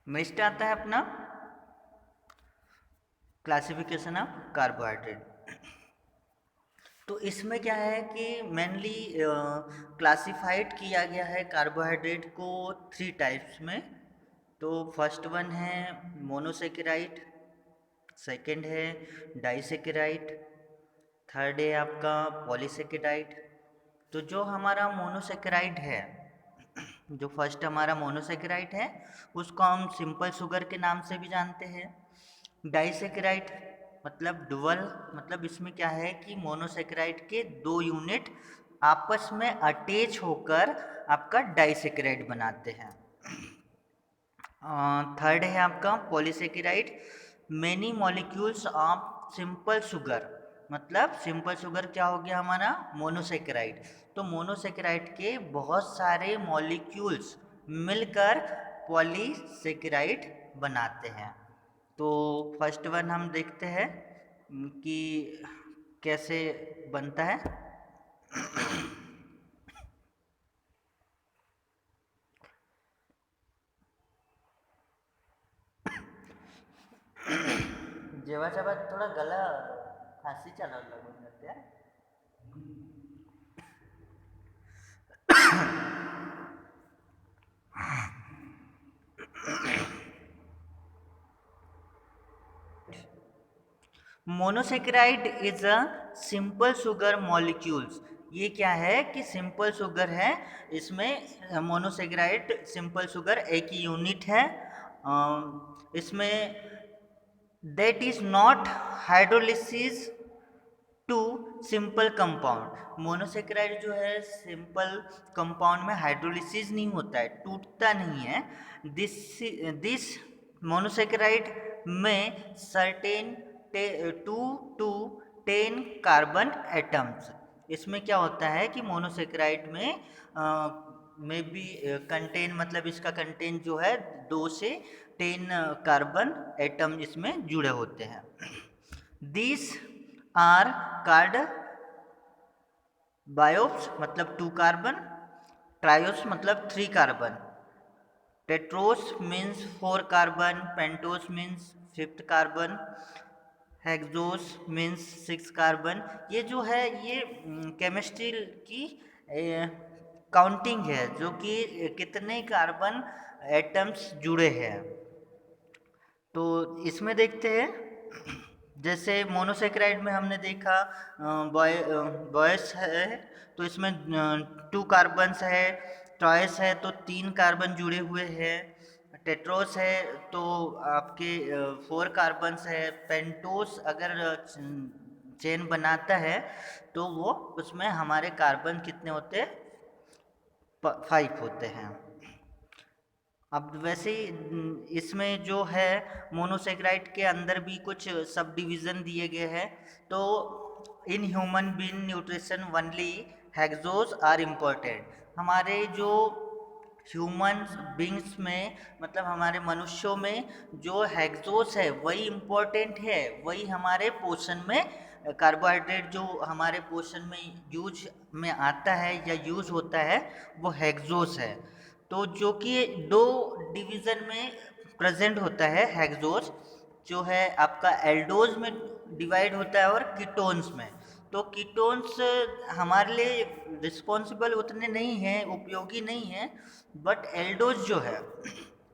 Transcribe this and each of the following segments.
Next आता है अपना क्लासिफिकेशन ऑफ कार्बोहाइड्रेट। तो इसमें क्या है कि मेनली क्लासिफाइड किया गया है कार्बोहाइड्रेट को 3 टाइप्स में। तो फर्स्ट वन है मोनोसेकेराइड, सेकंड है डाइसेकेराइड, थर्ड है आपका पॉलीसेकेराइड। तो जो हमारा मोनोसेकेराइड है, जो फर्स्ट हमारा मोनोसेकेराइड है, उसको हम सिंपल शुगर के नाम से भी जानते हैं। डाइसेकेराइड मतलब डुअल, मतलब इसमें क्या है कि मोनोसेकेराइड के 2 यूनिट आपस में अटैच होकर आपका डाइसेकेराइड बनाते हैं। थर्ड है आपका polysaccharide, many molecules of simple sugar, मतलब सिंपल शुगर क्या हो गया हमारा मोनोसेकेराइड। तो मोनोसेकेराइड के बहुत सारे मॉलिक्यूल्स मिलकर पॉलीसेकेराइड बनाते हैं। तो फर्स्ट वन हम देखते हैं कि कैसे बनता है। जेवाच्या बाद थोडा गला खांसी चालायला लागून जाते. Monosaccharide is a simple sugar molecules. ये क्या है कि सिंपल शुगर है, इसमें मोनोसेकेराइड सिंपल शुगर एक ही यूनिट है। इसमें that is not hydrolysis to simple compound. Monosaccharide जो है सिंपल कंपाउंड में हाइड्रोलिसिस नहीं होता है, टूटता नहीं है। दिस मोनोसेकेराइड में सर्टेन 2 to 10 कार्बन एटम्स। इसमें क्या होता है कि मोनोसेकेराइड में भी कंटेन, मतलब इसका कंटेन जो है 2 से 10 कार्बन एटम इसमें जुड़े होते हैं। दिस आर कार्ड बायोप्स मतलब 2 कार्बन, ट्रायोस मतलब 3 carbon, Tedros means 4 carbon, pentose means 5th carbon, hexose means 6 carbon. ये जो है ये केमिस्ट्री की काउंटिंग है, जो कि कितने कार्बन एटम्स जुड़े हैं। तो इसमें देखते हैं, जैसे मोनोसेकेराइड में हमने देखा बॉयस है तो इसमें 2 कार्बन्स है, ट्रायस है तो 3 कार्बन जुड़े हुए हैं, टेट्रोस है तो आपके 4 कार्बन्स है, पेंटोस अगर चेन बनाता है तो वो उसमें हमारे कार्बन कितने होते हैं, 5 होते हैं। अब वैसे ही इसमें जो है मोनोसेकेराइड के अंदर भी कुछ सब डिवीज़न दिए गए हैं। तो in human being nutrition only hexose are important. हमारे जो ह्यूमन बींग्स में, मतलब हमारे मनुष्यों में जो हेक्सोस है वही इम्पोर्टेंट है, वही हमारे पोषण में कार्बोहाइड्रेट जो हमारे पोषण में यूज में आता है या यूज होता है वो हेक्सोस है। तो जो कि 2 डिवीज़न में प्रेजेंट होता है हेक्सोस, जो है आपका एल्डोज में डिवाइड होता है और कीटोन्स में। तो कीटोन्स हमारे लिए रिस्पॉन्सिबल उतने नहीं हैं, उपयोगी नहीं हैं, बट एल्डोज जो है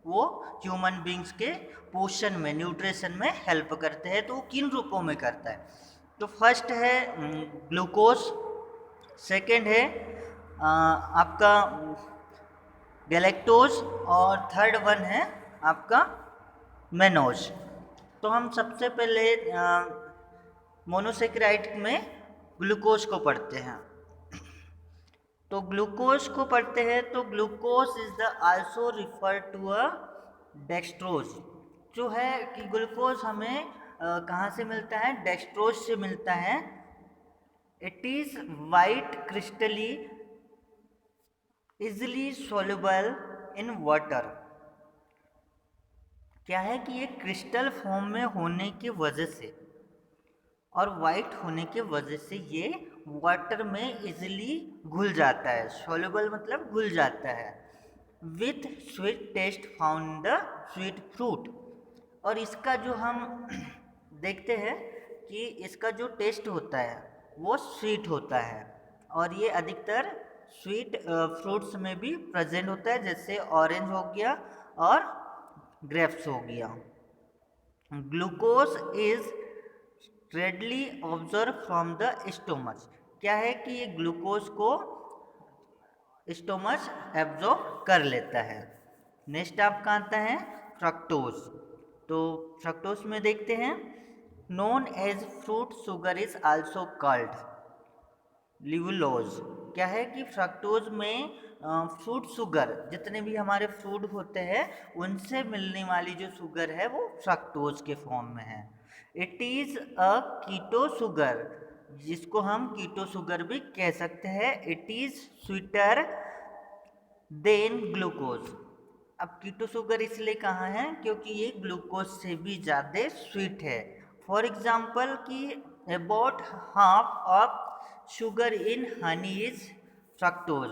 वो ह्यूमन बींग्स के पोषण में, न्यूट्रिशन में हेल्प करते हैं। तो वो किन रूपों में करता है? तो फर्स्ट है ग्लूकोज, सेकंड है आपका गैलेक्टोज, और थर्ड वन है आपका मेनोज। तो हम सबसे पहले मोनोसेकेराइड में ग्लूकोज को पढ़ते हैं। तो ग्लूकोज को पढ़ते हैं तो glucose is the also refer to a dextrose. जो है कि ग्लूकोज हमें कहाँ से मिलता है? डेक्सट्रोज से मिलता है। It is white crystally easily soluble in water. क्या है कि ये क्रिस्टल फॉर्म में होने की वजह से और वाइट होने की वजह से ये वाटर में इजिली घुल जाता है। सोल्यूबल मतलब घुल जाता है। With sweet taste found the sweet fruit. और इसका जो हम देखते हैं कि इसका जो टेस्ट होता है वो स्वीट होता है, और ये अधिकतर स्वीट फ्रूट्स में भी प्रेजेंट होता है, जैसे ऑरेंज हो गया और ग्रेप्स हो गया। Glucose is readily observe from the stomach. क्या है कि ये ग्लूकोज को स्टोमच एब्जॉर्ब कर लेता है। नेक्स्ट आपका आता है फ्रक्टोज। तो फ्रक्टोज में देखते हैं, known as fruit sugar is also called levulose. क्या है कि फ्रक्टोज में फ्रूट शुगर, जितने भी हमारे फ्रूट होते हैं उनसे मिलने वाली जो शुगर है वो फ्रक्टोज के फॉर्म में है। It is a keto sugar, जिसको हम कीटो शुगर भी कह सकते हैं। It is sweeter than glucose. अब कीटो शुगर इसलिए कहा है क्योंकि ये ग्लूकोज से भी ज़्यादा स्वीट है। फॉर एग्जाम्पल कि about half of sugar in honey is fructose,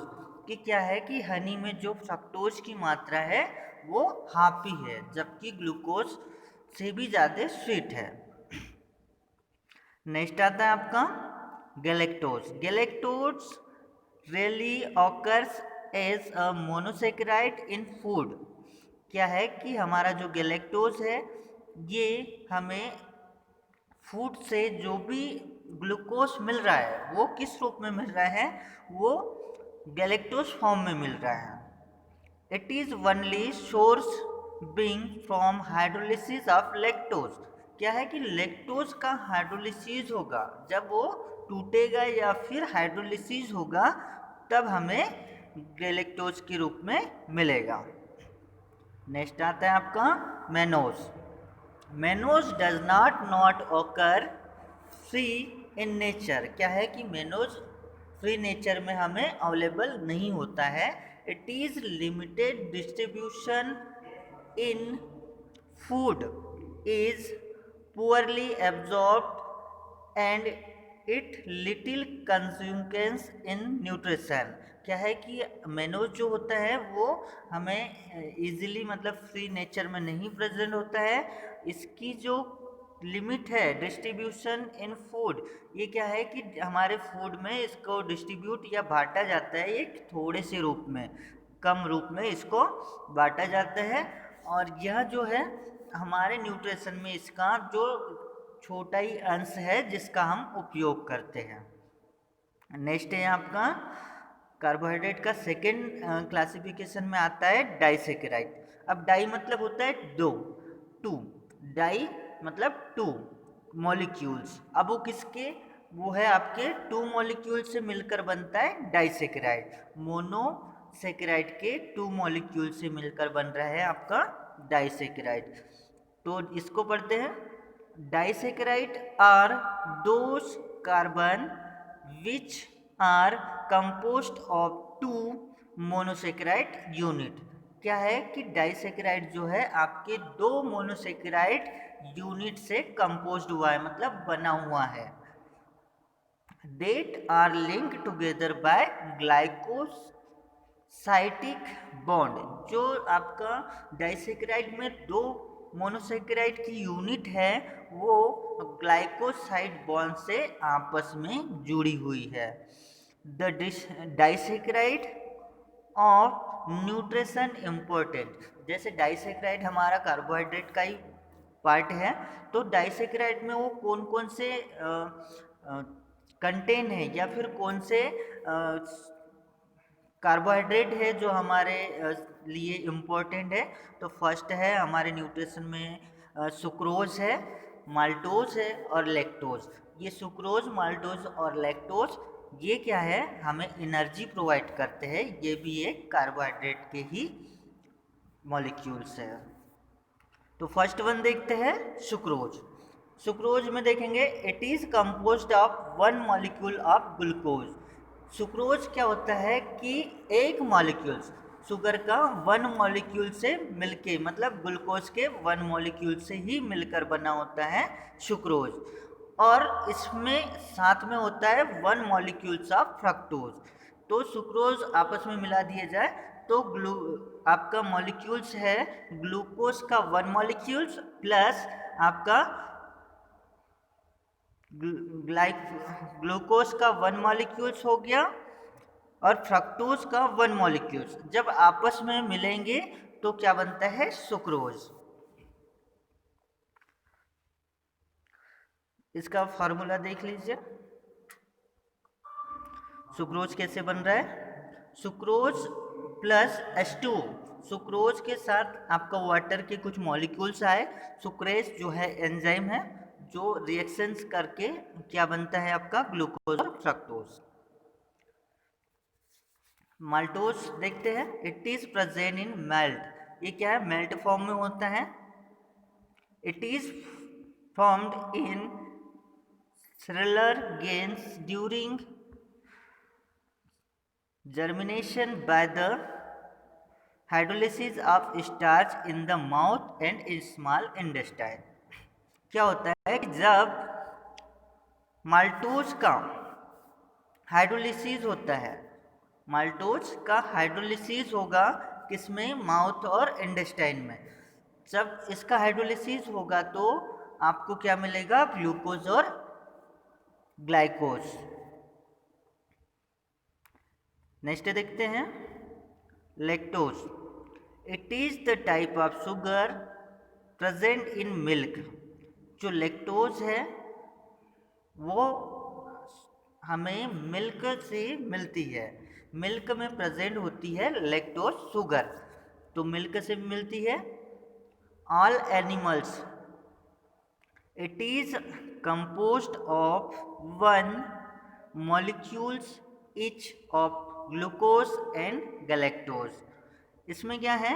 कि क्या है कि हनी में जो फ्रक्टोज की मात्रा है वो हाफ ही है, जबकि ग्लूकोज से भी ज़्यादा स्वीट है। नेक्स्ट आता है आपका galactose. Galactose really occurs as a monosaccharide in food। क्या है कि हमारा जो गैलेक्टोज है ये हमें फूड से जो भी ग्लूकोज मिल रहा है वो किस रूप में मिल रहा है, वो गैलेक्टोज फॉर्म में मिल रहा है। It is only source being from hydrolysis of lactose. क्या है कि लैक्टोज का हाइड्रोलिसिस होगा, जब वो टूटेगा या फिर हाइड्रोलिसिस होगा तब हमें गैलेक्टोज के रूप में मिलेगा। नेक्स्ट आता है आपका mannose. Mannose does not occur free in nature. क्या है कि मेनोज फ्री नेचर में हमें अवेलेबल नहीं होता है। It is limited distribution in food, is poorly absorbed and it little consequence in nutrition. क्या है कि मेनोज जो होता है वो हमें इजीली मतलब फ्री नेचर में नहीं प्रेजेंट होता है। इसकी जो लिमिट है डिस्ट्रीब्यूशन इन फूड, ये क्या है कि हमारे फूड में इसको डिस्ट्रीब्यूट या बांटा जाता है एक थोड़े से रूप में, कम रूप में इसको बांटा जाता है, और यह जो है हमारे न्यूट्रिशन में इसका जो छोटा ही अंश है जिसका हम उपयोग करते हैं। नेक्स्ट है आपका कार्बोहाइड्रेट का सेकेंड क्लासिफिकेशन में आता है डाइसेकेराइड। अब डाई मतलब होता है दो, टू, डाई मतलब टू मॉलिक्यूल्स। अब वो किसके, वो है आपके टू मॉलिक्यूल से मिलकर बनता है डाइसेकेराइड। मोनोसेकेराइड के टू मॉलिक्यूल से मिलकर बन रहा है आपका डाइसेकेराइड। तो इसको पढ़ते हैं। Disaccharide are those carbon which are composed of two monosaccharide unit. क्या है कि डाइसेकेराइड जो है आपके दो मोनोसेकेराइड यूनिट से कंपोज्ड हुआ है, मतलब बना हुआ है। That are link together by glycosidic bond. जो आपका डाइसेकेराइड में दो मोनोसेकेराइड की यूनिट है वो ग्लाइकोसाइड बॉन्ड से आपस में जुड़ी हुई है। The disaccharide of nutrition important. जैसे डाइसेकेराइड हमारा कार्बोहाइड्रेट का ही पार्ट है, तो डाइसेकेराइड में वो कौन कौन से कंटेन है या फिर कौन से कार्बोहाइड्रेट है जो हमारे लिए इम्पोर्टेंट है। तो फर्स्ट है हमारे न्यूट्रिशन में सुक्रोज है, माल्टोज है और लैक्टोज। ये सुक्रोज, माल्टोज और लैक्टोज ये क्या है, हमें एनर्जी प्रोवाइड करते हैं। ये भी एक कार्बोहाइड्रेट के ही मॉलिक्यूल्स है। तो फर्स्ट वन देखते हैं सुक्रोज। सुक्रोज में देखेंगे it is composed of one molecule of glucose. Sucrose क्या होता है कि एक मॉलिक्यूल्स शुगर का वन मॉलिक्यूल से मिलके, मतलब ग्लूकोज के वन मॉलिक्यूल से ही मिलकर बना होता है सुक्रोज, और इसमें साथ में होता है वन मॉलिक्यूल्स ऑफ फ्रक्टोज। तो सुक्रोज आपस में मिला दिया जाए तो आपका मॉलिक्यूल्स है ग्लूकोज का 1 मॉलिक्यूल्स प्लस आपका ग्लूकोज का 1 मॉलिक्यूल्स हो गया और फ्रक्टोज का 1 मॉलिक्यूल्स जब आपस में मिलेंगे तो क्या बनता है, सुक्रोज। इसका फॉर्मूला देख लीजिए, सुक्रोज कैसे बन रहा है, सुक्रोज प्लस H2, सुक्रोज के साथ आपका वाटर के कुछ मॉलिक्यूल्स आए, सुक्रेज जो है एंजाइम है जो रिएक्शंस करके क्या बनता है आपका ग्लूकोज और फ्रक्टोज। माल्टोज देखते हैं, it is present in melt, ये क्या है, मेल्ट फॉर्म में होता है। It is formed in cellular gains during germination by the hydrolysis of starch in the mouth and in small intestine। क्या होता है कि जब माल्टोज का हाइड्रोलिसिस होता है, माल्टोज का हाइड्रोलिसिस होगा किसमें, माउथ और इंटेस्टाइन में। जब इसका हाइड्रोलिसिस होगा तो आपको क्या मिलेगा, ग्लूकोज और ग्लाइकोज। नेक्स्ट देखते हैं lactose, it is the type of sugar present in milk. जो लैक्टोज है वो हमें मिल्क से मिलती है, मिल्क में प्रेजेंट होती है लैक्टोज शुगर, तो मिल्क से मिलती है। All animals, it is composed of 1 molecules each of glucose and galactose। इसमें क्या है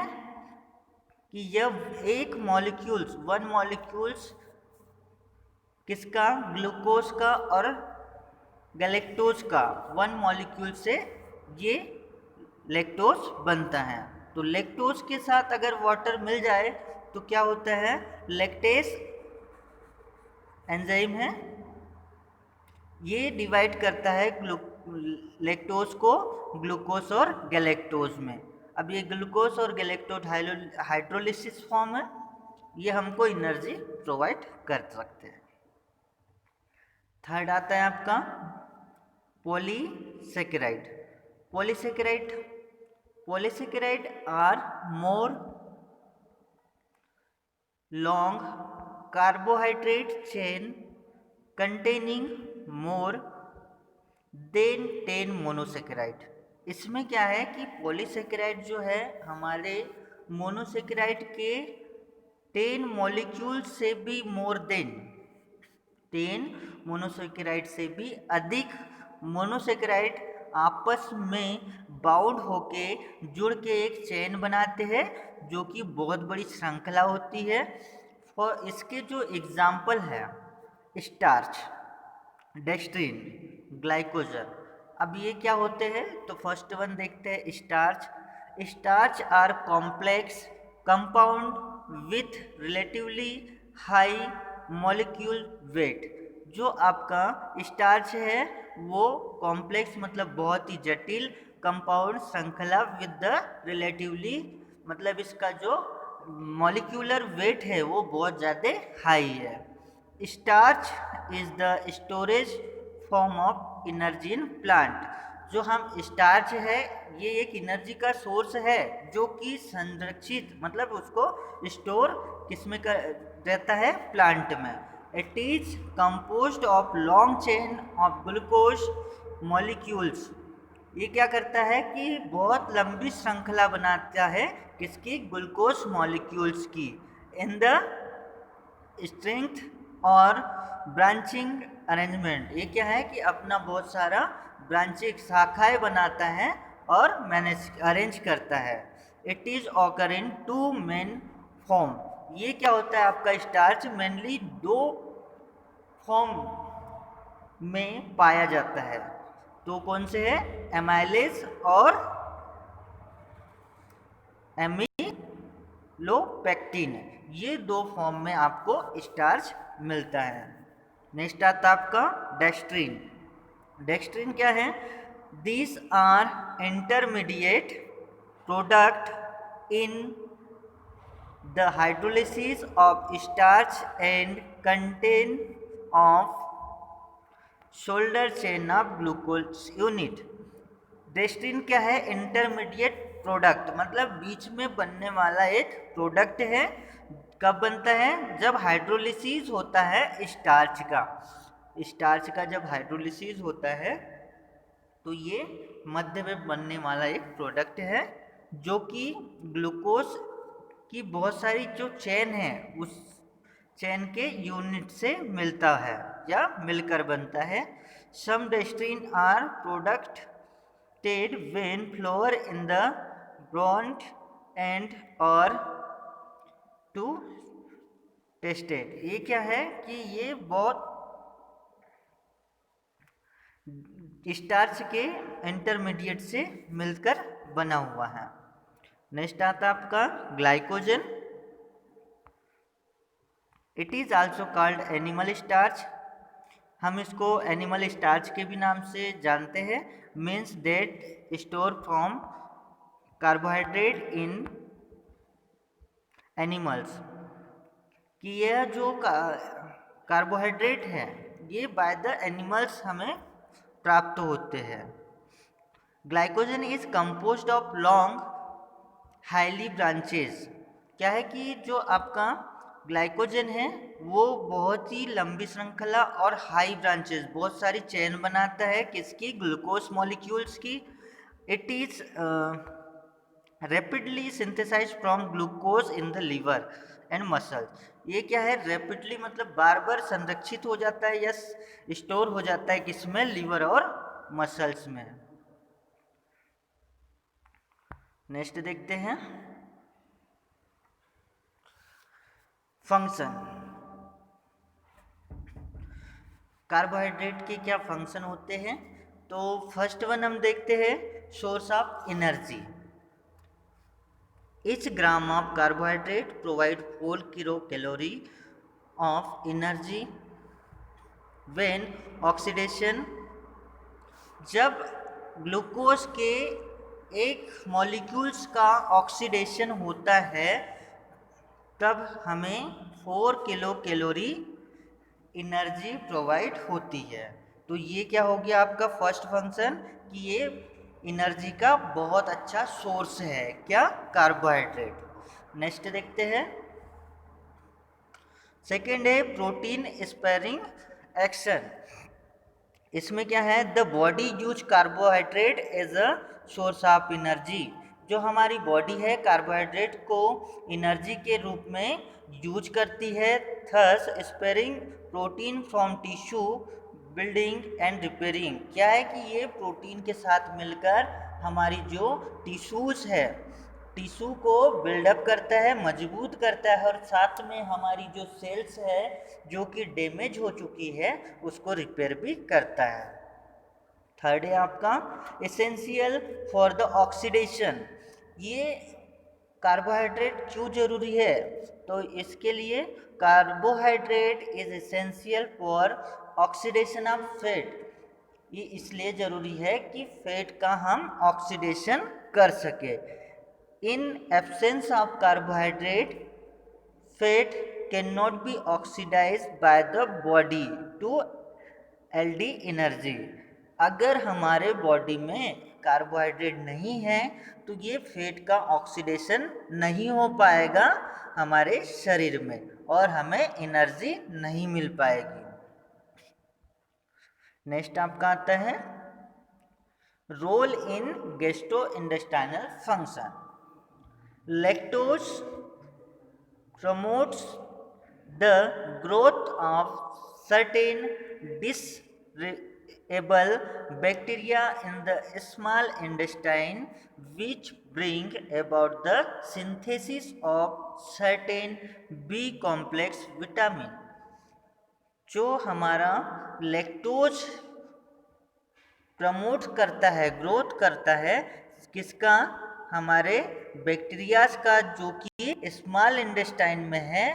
कि यह एक मॉलिक्यूल्स 1 मॉलिक्यूल्स किसका, ग्लूकोज का और गैलेक्टोज का 1 मॉलिक्यूल से ये लैक्टोज बनता है। तो लैक्टोज के साथ अगर वाटर मिल जाए तो क्या होता है, लैक्टेस एंजाइम है, ये डिवाइड करता है लैक्टोज को ग्लूकोज और गैलेक्टोज में। अब ये ग्लूकोज और गैलेक्टोज हाइड्रोलिसिस फॉर्म है, ये हमको एनर्जी प्रोवाइड कर सकते हैं। थर्ड आता है आपका polysaccharide. Polysaccharide, polysaccharide are more long carbohydrate chain containing more than 10 monosaccharide। इसमें क्या है कि पॉलीसेकेराइड जो है हमारे मोनोसेकेराइड के 10 मॉलिक्यूल से भी मोर देन 10 मोनोसेकेराइड से भी अधिक मोनोसेकेराइड आपस में बाउंड होके जुड़ के एक चेन बनाते हैं जो कि बहुत बड़ी श्रृंखला होती है। और इसके जो एग्जाम्पल है स्टार्च, डेक्स्ट्रिन, ग्लाइकोजन। अब ये क्या होते हैं, तो फर्स्ट वन देखते हैं starch. Starch are complex compound with relatively high molecule weight. जो आपका स्टार्च है वो कॉम्प्लेक्स मतलब बहुत ही जटिल कंपाउंड श्रृंखला विद द रिलेटिवली मतलब इसका जो मॉलिक्यूलर वेट है वो बहुत ज़्यादा हाई है। Starch is the storage form of energy in plant. जो हम स्टार्च है ये एक एनर्जी का सोर्स है जो कि संरक्षित मतलब उसको स्टोर किसमें कर रहता है, प्लांट में। It is composed of long chain of glucose molecules. ये क्या करता है कि बहुत लंबी श्रृंखला बनाता है किसकी, ग्लूकोज मॉलिक्यूल्स की। इन द स्ट्रेंथ और ब्रांचिंग अरेंजमेंट, ये क्या है कि अपना बहुत सारा ब्रांचिंग शाखाएं बनाता है और मैनेज अरेंज करता है। It is occur in 2 main form. ये क्या होता है आपका स्टार्च मेनली 2 फॉर्म में पाया जाता है। तो कौन से है, एमाइलेज और एमिलोपेक्टिन, ये 2 फॉर्म में आपको स्टार्च मिलता है। नेक्स्ट आता आपका डेक्स्ट्रिन। डेक्स्ट्रिन क्या है, this are intermediate product in the hydrolysis of starch and contain of shorter chain of glucose unit. Dextrin क्या है? इंटरमीडिएट प्रोडक्ट, मतलब बीच में बनने वाला एक प्रोडक्ट है। कब बनता है? जब हाइड्रोलिसिस होता है स्टार्च का जब हाइड्रोलिसिस होता है तो ये मध्य में बनने वाला एक प्रोडक्ट है जो कि ग्लूकोज की बहुत सारी जो चेन है उस चेन के यूनिट से मिलता है या मिलकर बनता है। Some dextrin are product when flour in the front end or to tested। ये क्या है कि ये बहुत स्टार्च के इंटरमीडिएट से मिलकर बना हुआ है। नेक्स्ट आता आपका glycogen. It is also called animal starch. हम इसको एनिमल स्टार्च के भी नाम से जानते हैं। Means that store from carbohydrate in animals, कि यह जो कार्बोहाइड्रेट है ये बाय द एनिमल्स हमें प्राप्त होते हैं। Glycogen is composed of long highly branches. क्या है कि जो आपका ग्लाइकोजन है वो बहुत ही लंबी श्रृंखला और हाई ब्रांचेस, बहुत सारी चेन बनाता है। किसकी? ग्लूकोज मॉलिक्यूल्स की। It is rapidly synthesize from glucose in the liver and muscles. ये क्या है? रैपिडली मतलब बार बार संरक्षित हो जाता है या स्टोर हो जाता है किसमें? लीवर और मसल्स में। नेक्स्ट देखते हैं फंक्शन। कार्बोहाइड्रेट के क्या फंक्शन होते हैं? तो फर्स्ट वन हम देखते हैं source of energy. Each gram of carbohydrate provide 4 kilocalorie of energy when oxidation। जब ग्लूकोज के एक मॉलिक्यूल्स का ऑक्सीडेशन होता है तब हमें 4 किलो कैलोरी एनर्जी प्रोवाइड होती है। तो ये क्या हो गया आपका फर्स्ट फंक्शन कि ये एनर्जी का बहुत अच्छा सोर्स है। क्या? कार्बोहाइड्रेट। नेक्स्ट देखते हैं सेकेंड है प्रोटीन स्पेयरिंग एक्शन। इसमें क्या है? The body use carbohydrate as a source of energy. जो हमारी बॉडी है कार्बोहाइड्रेट को एनर्जी के रूप में यूज करती है। Thus sparing protein from tissue building and repairing. क्या है कि ये प्रोटीन के साथ मिलकर हमारी जो टिश्यूज है टिश्यू को बिल्डअप करता है, मजबूत करता है और साथ में हमारी जो सेल्स है जो कि डैमेज हो चुकी है उसको रिपेयर भी करता है। थर्ड है आपका एसेंशियल फॉर द ऑक्सीडेशन। ये कार्बोहाइड्रेट क्यों जरूरी है? तो इसके लिए carbohydrate is essential for oxidation of fat. ये इसलिए जरूरी है कि फैट का हम ऑक्सीडेशन कर सके। In absence of carbohydrate, fat cannot be oxidized by the body to LD energy। अगर हमारे बॉडी में कार्बोहाइड्रेट नहीं है तो ये फैट का ऑक्सीडेशन नहीं हो पाएगा हमारे शरीर में और हमें एनर्जी नहीं मिल पाएगी। नेक्स्ट आपका आता है role in gastrointestinal function. Lactose promotes the growth of certain disable bacteria in the small intestine which bring about the synthesis of certain B complex vitamin। जो हमारा लैक्टोज प्रमोट करता है, ग्रोथ करता है किसका? हमारे बैक्टीरियाज का जो कि स्मॉल इंटेस्टाइन में है।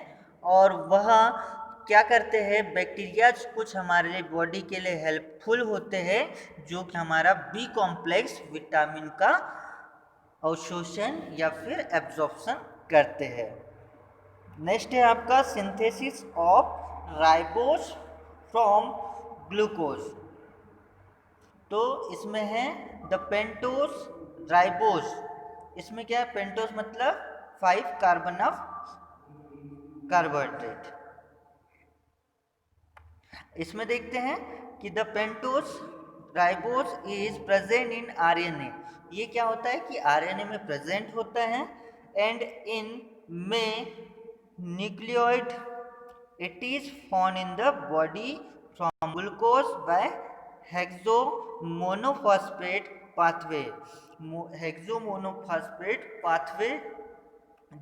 और वह क्या करते हैं? बैक्टीरियाज कुछ हमारे बॉडी के लिए हेल्पफुल होते हैं जो कि हमारा बी कॉम्प्लेक्स विटामिन का अवशोषण या फिर एब्जॉर्प्शन करते हैं। नेक्स्ट है आपका synthesis of ribose from glucose. तो इसमें है द पेंटोस राइबोस। इसमें क्या है, पेंटोस मतलब 5 कार्बन ऑफ कार्बोहाइड्रेट। इसमें देखते हैं कि the pentose ribose is present in RNA. ये क्या होता है कि आरएनए में प्रेजेंट होता है। एंड इन में nucleoid it is found in the body from glucose by hexose monophosphate pathway. Hexose monophosphate pathway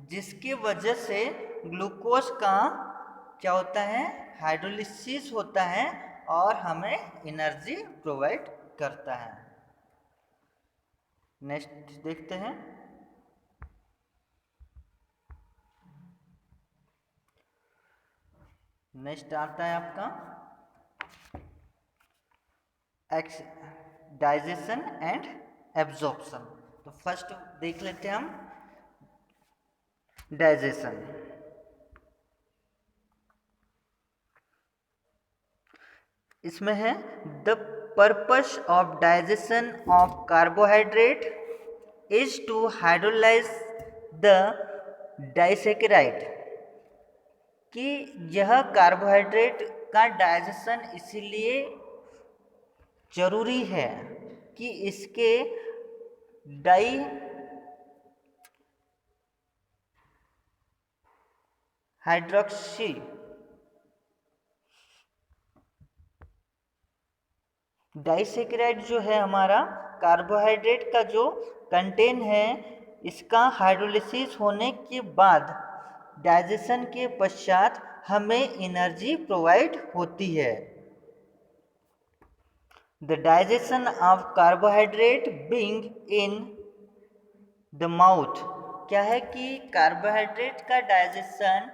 जिसकी वजह से ग्लूकोज का क्या होता है, हाइड्रोलिसिस होता है और हमें एनर्जी प्रोवाइड करता है। नेक्स्ट देखते हैं। नेक्स्ट आता है आपका डाइजेशन एंड एब्जॉर्प्शन। तो फर्स्ट देख लेते हैं हम डाइजेशन। इसमें है the purpose of digestion of carbohydrate is to hydrolyze the disaccharide. कि यह कार्बोहाइड्रेट का डाइजेशन इसीलिए जरूरी है कि इसके डाई हाइड्रोक्सी डाइसेकेराइड जो है हमारा कार्बोहाइड्रेट का जो कंटेन है, इसका हाइड्रोलिसिस होने के बाद डाइजेशन के पश्चात हमें एनर्जी प्रोवाइड होती है। The digestion of carbohydrate being in the mouth. क्या है कि कार्बोहाइड्रेट का डाइजेशन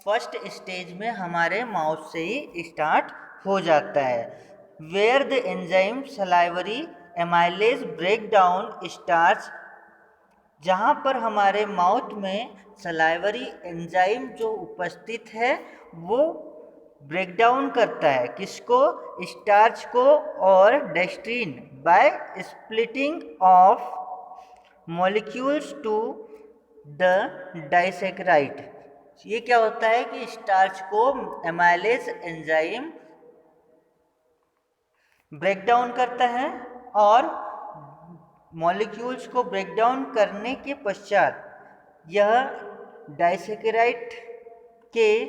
फर्स्ट स्टेज में हमारे माउथ से ही स्टार्ट हो जाता है। Where the enzyme salivary amylase break down starch. जहाँ पर हमारे माउथ में सलाइवरी एंजाइम जो उपस्थित है वो ब्रेक डाउन करता है किसको, स्टार्च को और dextrin by splitting of molecules to the disaccharide. ये क्या होता है कि स्टार्च को एमाइलेज एंजाइम ब्रेक डाउन करता है और मॉलिक्यूल्स को ब्रेक डाउन करने के पश्चात यह डाइसेकेराइड के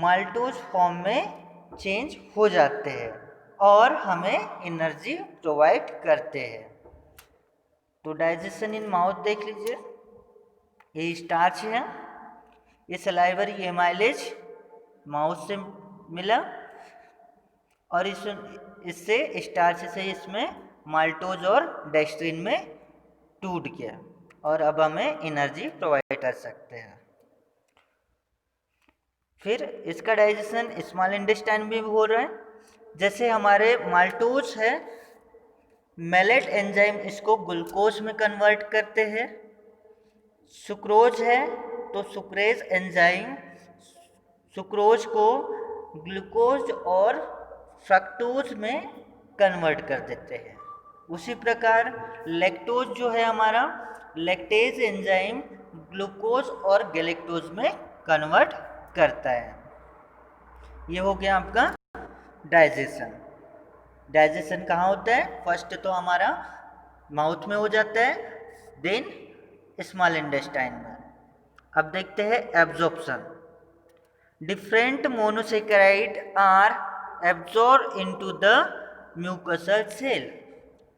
माल्टोज फॉर्म में चेंज हो जाते हैं और हमें एनर्जी प्रोवाइड करते हैं। तो डाइजेशन इन माउथ देख लीजिए, ये स्टार्च है, ये सलाइवरी एमाइलेज माउथ से मिला और इससे स्टार्च से इसमें माल्टोज और डेक्स्ट्रीन में टूट गया और अब हमें एनर्जी प्रोवाइड कर सकते हैं। फिर इसका डाइजेशन स्मॉल इंटेस्टाइन में भी हो रहा है। जैसे हमारे माल्टोज है, मेलेट एंजाइम इसको ग्लूकोज में कन्वर्ट करते हैं। सुक्रोज है तो सुक्रेज एंजाइम सुक्रोज को ग्लूकोज और फ्रक्टोज में कन्वर्ट कर देते हैं। उसी प्रकार लैक्टोज जो है हमारा, लैक्टेज एंजाइम ग्लूकोज और गैलेक्टोज में कन्वर्ट करता है। ये हो गया आपका डाइजेशन। डाइजेशन कहाँ होता है, फर्स्ट तो हमारा माउथ में हो जाता है, देन स्मॉल इंटेस्टाइन में। अब देखते हैं absorption. Different monosaccharide are absorb into the mucosal cell.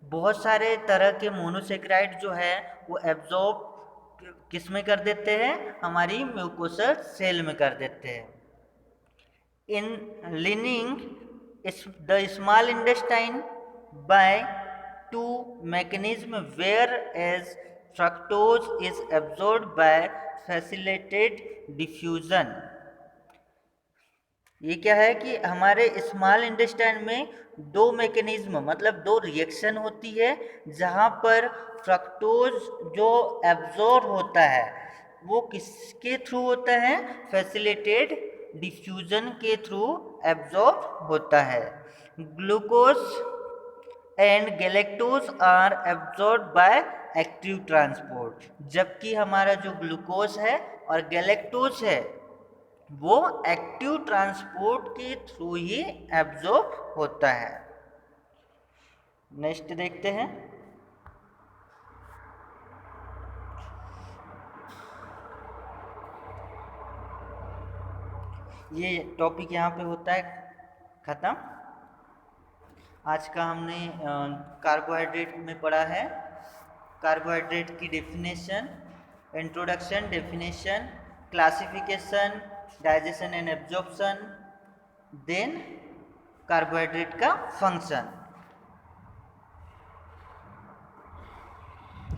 बहुत सारे तरह के मोनोसेकेराइड जो है वो एब्जॉर्ब किस में कर देते हैं, हमारी म्यूकोसल सेल में कर देते हैं। In lining the small intestine by two mechanism whereas fructose is absorb by facilitated diffusion. ये क्या है कि हमारे स्मॉल इंटेस्टाइन में दो मैकेनिज्म मतलब दो रिएक्शन होती है जहाँ पर फ्रक्टोज जो एब्जॉर्ब होता है वो किसके थ्रू होता है, फैसिलिटेटेड डिफ्यूजन के थ्रू एब्जॉर्ब होता है। Glucose and galactose are absorb by active transport, जबकि हमारा जो ग्लूकोज है और गैलेक्टोज है वो एक्टिव ट्रांसपोर्ट के थ्रू ही एब्जॉर्ब होता है। नेक्स्ट देखते हैं। ये टॉपिक यहाँ पे होता है ख़त्म। आज का हमने कार्बोहाइड्रेट में पढ़ा है, कार्बोहाइड्रेट की definition, introduction, definition, classification, digestion and absorption, then carbohydrate का फंक्शन।